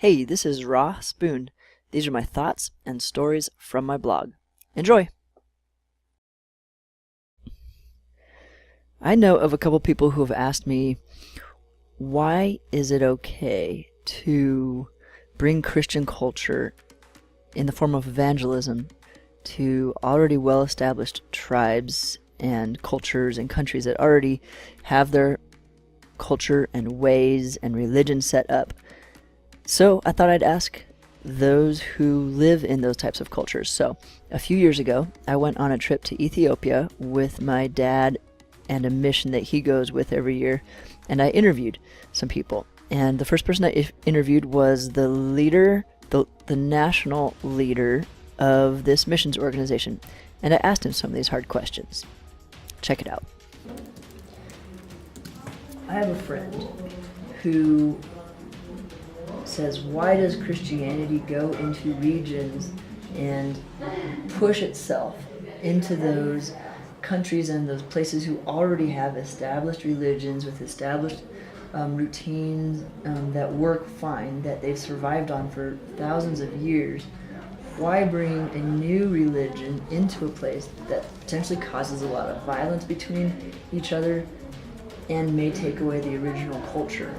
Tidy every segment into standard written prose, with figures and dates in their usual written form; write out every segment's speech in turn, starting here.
Hey, this is Raw Spoon. These are my thoughts and stories from my blog. Enjoy! I know of a couple people who have asked me, why is it okay to bring Christian culture in the form of evangelism to already well-established tribes and cultures and countries that already have their culture and ways and religion set up? So I thought I'd ask those who live in those types of cultures. So a few years ago, I went on a trip to Ethiopia with my dad and a mission that he goes with every year, and I interviewed some people. And the first person I interviewed was the leader, the national leader of this missions organization, and I asked him some of these hard questions. Check it out. I have a friend who says, why does Christianity go into regions and push itself into those countries and those places who already have established religions with established routines that work fine, that they've survived on for thousands of years? Why bring a new religion into a place that potentially causes a lot of violence between each other and may take away the original culture?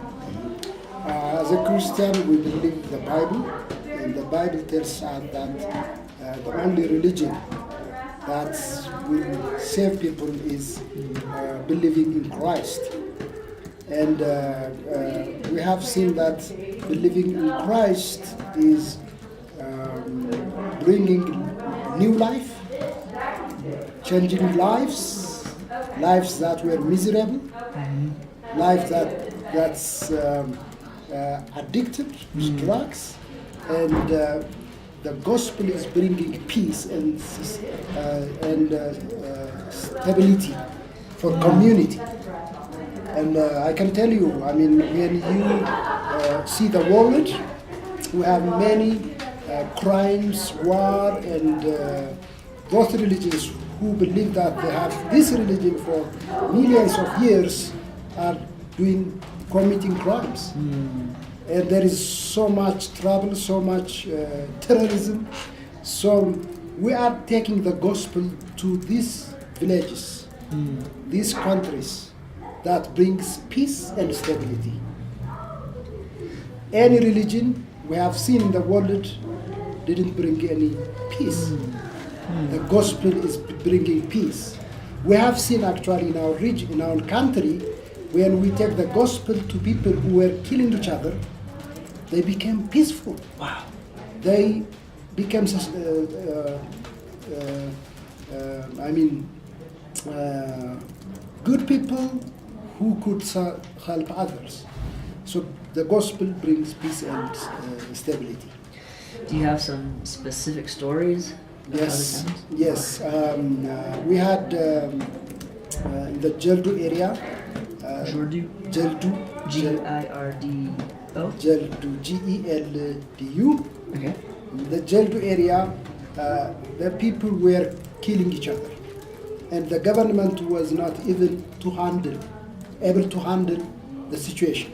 As a Christian, we believe the Bible, and the Bible tells us that the only religion that will save people is believing in Christ. And we have seen that believing in Christ is bringing new life, changing lives that were miserable, lives that's addicted to drugs, and the gospel is bringing peace and stability for community. And I can tell you, I mean, when you see the world, we have many crimes, war, and those religions who believe that they have this religion for millions of years are committing crimes. And there is so much trouble, so much terrorism. So we are taking the gospel to these villages, these countries that brings peace and stability. Any religion we have seen in the world didn't bring any peace. The gospel is bringing peace. We have seen actually in our region, in our country, when we take the gospel to people who were killing each other, they became peaceful. Wow. They became, good people who could help others. So the gospel brings peace and stability. Do you have some specific stories? Yes. We had in the Geldu area. Geldu? G-I-R-D-O? Geldu, G-E-L-D-U. Okay. In the Geldu area, the people were killing each other. And the government was not even able to handle the situation.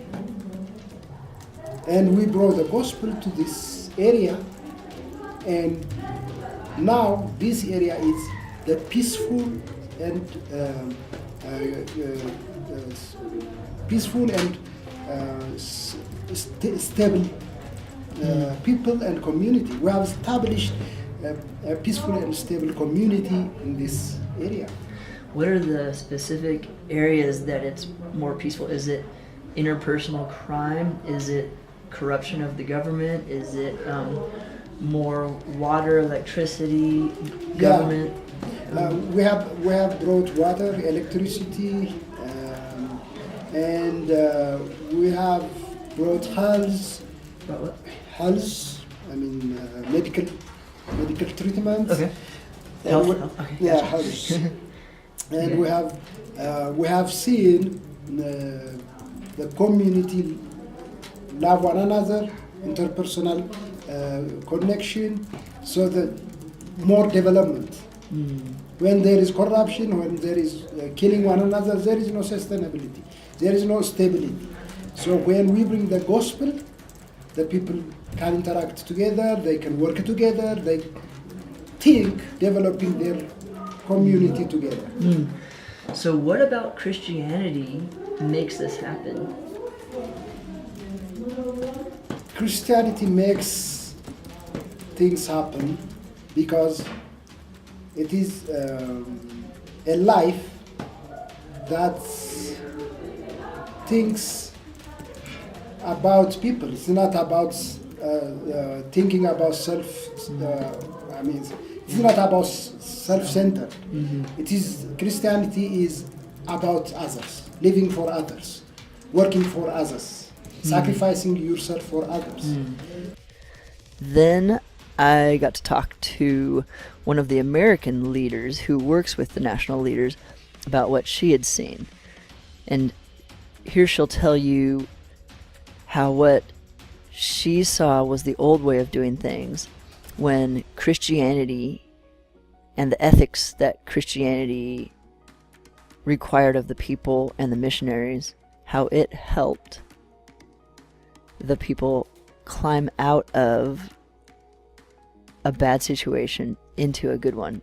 And we brought the gospel to this area, and now this area is the peaceful and stable people and community. We have established a peaceful and stable community in this area. What are the specific areas that it's more peaceful? Is it interpersonal crime? Is it corruption of the government? Is it more water, electricity, government? We have brought water, electricity, and we have brought health. I mean medical treatment. Okay. Health. Okay. Yeah, health. And we have seen the community love one another, interpersonal connection, so that more development. When there is corruption, when there is killing one another, there is no sustainability, there is no stability. So when we bring the gospel, the people can interact together, they can work together, they think developing their community together. So what about Christianity makes this happen? Christianity makes things happen because it is a life that thinks about people. It's not about thinking about self. It's not about self-centered. It is Christianity is about others, living for others, working for others, sacrificing yourself for others. Then I got to talk to one of the American leaders who works with the national leaders about what she had seen. And here she'll tell you how what she saw was the old way of doing things, when Christianity and the ethics that Christianity required of the people and the missionaries, how it helped the people climb out of a bad situation into a good one.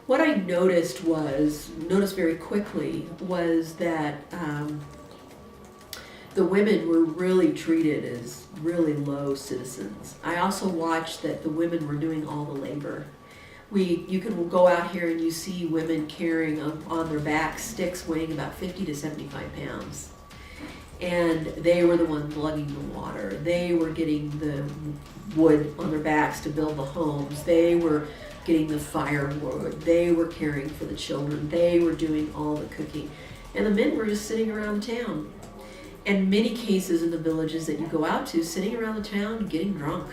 What I noticed very quickly was that the women were really treated as really low citizens. I also watched that the women were doing all the labor. You can go out here and you see women carrying on their backs sticks weighing about 50 to 75 pounds. And they were the ones lugging the water. They were getting the wood on their backs to build the homes. They were getting the firewood. They were caring for the children. They were doing all the cooking. And the men were just sitting around town. And many cases in the villages that you go out to, sitting around the town getting drunk.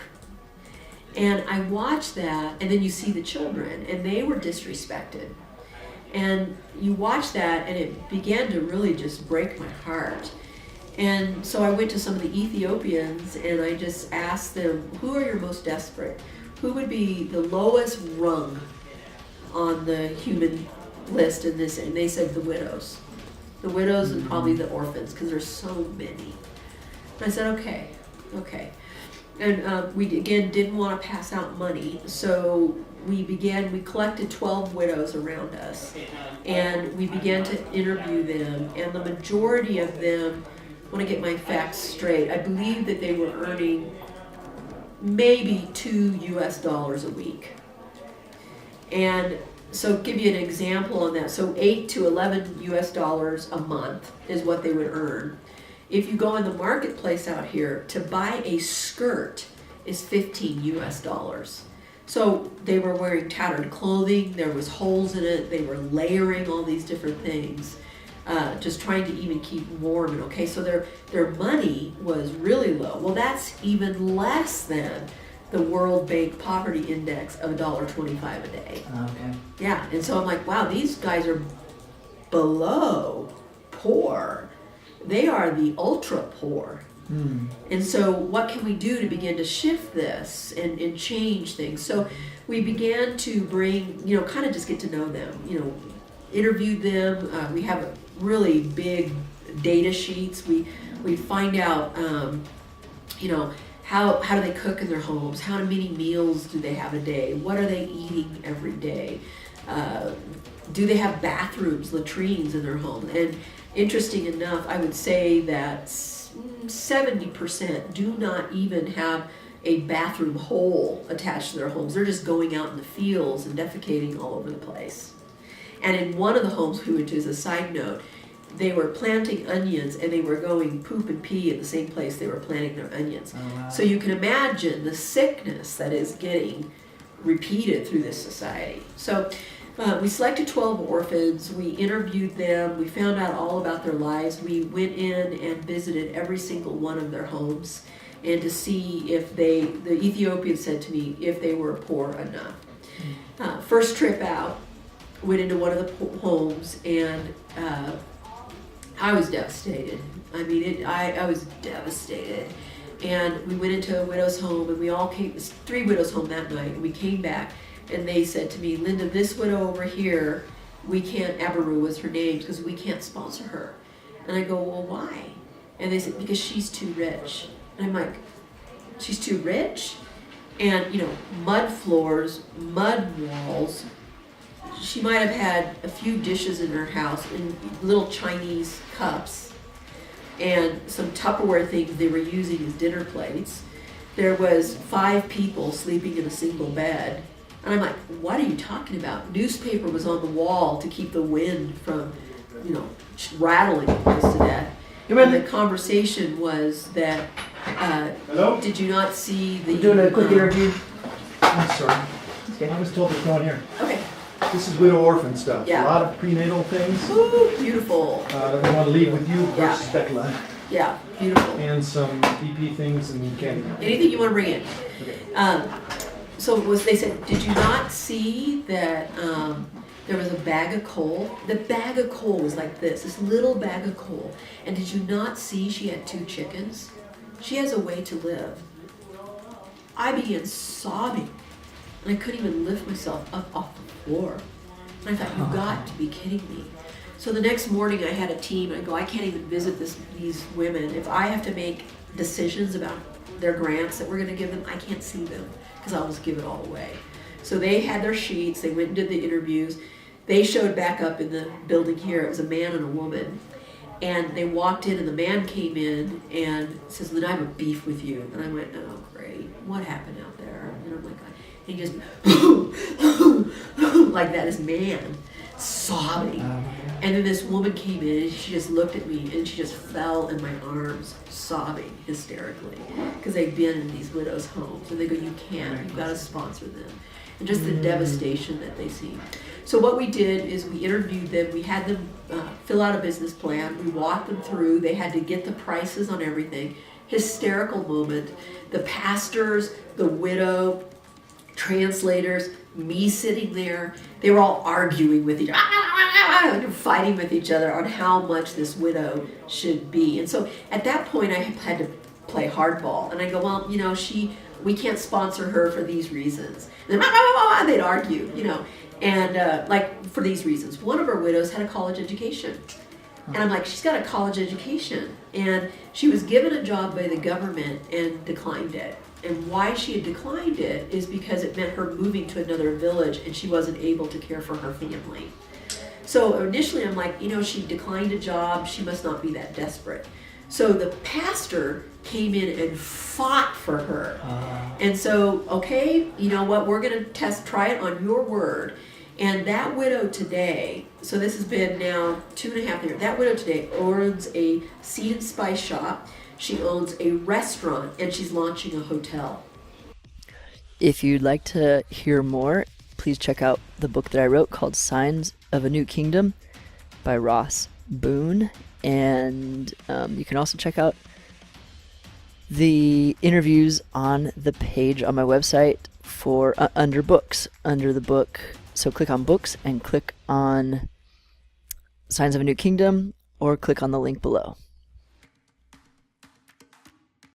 And I watched that, and then you see the children, and they were disrespected. And you watch that, and it began to really just break my heart. And so I went to some of the Ethiopians, and I just asked them, who are your most desperate? Who would be the lowest rung on the human list in this? And they said the widows. The widows and probably the orphans, because there's so many. And I said, okay. And we, again, didn't want to pass out money, so we collected 12 widows around us, and we began to interview them, and the majority of them, I want to get my facts straight, I believe that they were earning maybe $2 a week. And so give you an example on that. So $8 to $11 a month is what they would earn. If you go in the marketplace out here, to buy a skirt is $15. So they were wearing tattered clothing, there was holes in it, they were layering all these different things, just trying to even keep warm. And okay, so their money was really low. Well, that's even less than the World Bank Poverty Index of $1.25 a day. Okay. Yeah, and so I'm like, wow, these guys are below poor. They are the ultra poor. And so what can we do to begin to shift this and change things? So we began to bring, kind of just get to know them, interview them. We have really big data sheets. We find out, how do they cook in their homes? How many meals do they have a day? What are they eating every day? Do they have bathrooms, latrines in their home? And interesting enough, I would say that 70% do not even have a bathroom hole attached to their homes. They're just going out in the fields and defecating all over the place. And in one of the homes we went to, as a side note, they were planting onions and they were going poop and pee in the same place they were planting their onions. Oh, wow. So you can imagine the sickness that is getting repeated through this society. So we selected 12 orphans, we interviewed them, we found out all about their lives. We went in and visited every single one of their homes, and to see if the Ethiopian said to me if they were poor enough. First trip out, went into one of the homes, and I was devastated. I mean, I was devastated. And we went into a widow's home, and we all came, 3 widows home that night, and we came back, and they said to me, Linda, this widow over here, we can't, Abaru was her name, because we can't sponsor her. And I go, well, why? And they said, because she's too rich. And I'm like, she's too rich? And, mud floors, mud walls. She might have had a few dishes in her house in little Chinese cups and some Tupperware things they were using as dinner plates. There was 5 people sleeping in a single bed. And I'm like, what are you talking about? Newspaper was on the wall to keep the wind from, rattling us to death. And the conversation was that, Hello? did you not see the... We're doing a quick interview. I'm sorry. I was told to come on here. Okay. This is widow orphan stuff. Yeah. A lot of prenatal things Ooh, beautiful. that we want to leave with you Yeah. versus Declan. Yeah, beautiful. And some BP things and candy. Anything you want to bring in. Okay. They said, did you not see that there was a bag of coal? The bag of coal was like this little bag of coal. And did you not see she had 2 chickens? She has a way to live. I began sobbing, and I couldn't even lift myself up off the floor. And I thought, you've got to be kidding me. So the next morning I had a team, and I go, I can't even visit these women. If I have to make decisions about their grants that we're going to give them, I can't see them because I'll just give it all away. So they had their sheets, they went and did the interviews. They showed back up in the building here. It was a man and a woman. And they walked in, and the man came in and says, Lynn, I have a beef with you. And I went, oh, great. What happened out there? And I'm like, and he just, like that, this man, sobbing. And then this woman came in, and she just looked at me, and she just fell in my arms, sobbing hysterically. Because they've been in these widows' homes. And they go, you can't. You've got to sponsor them. And just the devastation that they see. So what we did is we interviewed them. We had them fill out a business plan. We walked them through. They had to get the prices on everything. Hysterical moment. The pastors, the widow, translators, me sitting there. They were all arguing with each other, fighting with each other on how much this widow should be. And so at that point, I had to play hardball. And I go, well, we can't sponsor her for these reasons. And then they'd argue, and like for these reasons. One of our widows had a college education. And I'm like, she's got a college education. And she was given a job by the government and declined it. And why she had declined it is because it meant her moving to another village and she wasn't able to care for her family. So initially I'm like, she declined a job. She must not be that desperate. So the pastor came in and fought for her. And so, okay, you know what, we're going to try it on your word. And that widow today, so this has been now 2.5 years, that widow today owns a seed and spice shop. She owns a restaurant, and she's launching a hotel. If you'd like to hear more, please check out the book that I wrote called Signs of a New Kingdom by Ross Boone. And you can also check out the interviews on the page on my website for under books, under the book. So click on books and click on Signs of a New Kingdom, or click on the link below.